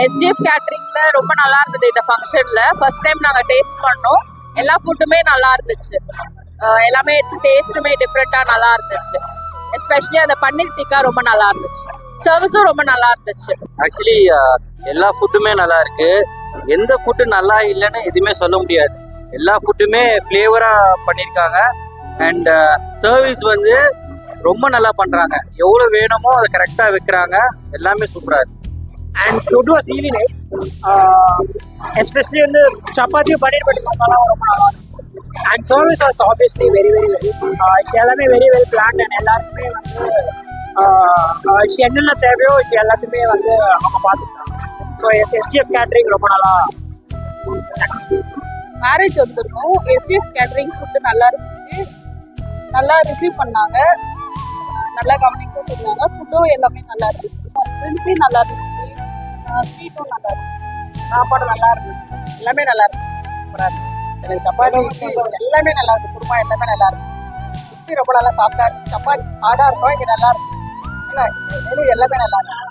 SDF கேட்டரிங்ல ரொம்ப நல்லா இருந்தது இந்த ஃபங்க்ஷன்ல. ஃபர்ஸ்ட் டைம் நாங்க டேஸ்ட் பண்ணோம். எல்லா ஃபுட்டுமே நல்லா இருந்துச்சு. எல்லாமே டேஸ்ட்டுமே டிஃப்ரெண்டா நல்லா இருந்துச்சு. எஸ்பெஷலி அந்த பன்னீர் டிக்கா ரொம்ப நல்லா இருந்துச்சு. சர்வீஸும் ரொம்ப நல்லா இருந்துச்சு. ஆக்சுவலி எல்லா ஃபுட்டுமே நல்லா இருக்கு. எந்த ஃபுட்டு நல்லா இல்லைன்னு எதுவுமே சொல்ல முடியாது. எல்லா ஃபுட்டுமே ஃப்ளேவரா பண்ணியிருக்காங்க. அண்ட் சர்வீஸ் வந்து ரொம்ப நல்லா பண்றாங்க. எவ்வளவு வேணுமோ அதை கரெக்டா வைக்கிறாங்க. எல்லாமே சூப்பரா இருக்கு. And food was really nice. Especially வந்து சப்பாத்தி பன்னீர் பட்டர் மசாலா ரொம்ப நல்லா இருக்கும். And service was obviously very எல்லாமே வெரி வெல் பிளான். அண்ட் எல்லாருக்குமே வந்து என்னென்ன தேவையோ இது எல்லாத்துக்குமே வந்து அவங்க பார்த்துருக்காங்க. ஸோ எஸ்டிஎஃப் கேட்டரிங் ரொம்ப நல்லா. மேரேஜ் வந்திருக்கோம். எஸ்டிஎஃப் கேட்டரிங் ஃபுட்டு நல்லா இருந்துச்சு. நல்லா ரிசீவ் பண்ணாங்க. நல்லா கவனிக்க சொன்னாங்க. ஃபுட்டும் எல்லாமே நல்லா இருந்துச்சு. ட்ரிங்க்ஸி நல்லா இருந்துச்சு. ஸ்வீட்டும் நல்லா இருந்துச்சு. சாப்பாடு நல்லா இருந்துச்சு. எல்லாமே நல்லா இருந்துச்சு. சூப்பராக இருந்துச்சு. எனக்கு சப்பாத்தி எல்லாமே நல்லா இருக்கு. குருமா எல்லாமே நல்லா இருக்கு. ரொம்ப நல்லா சாப்பிட்டா இருக்கு. சப்பாத்தி ஹார்டாக இருக்கும். இங்கே நல்லா இருக்கும். எல்லாமே நல்லா இருக்கு.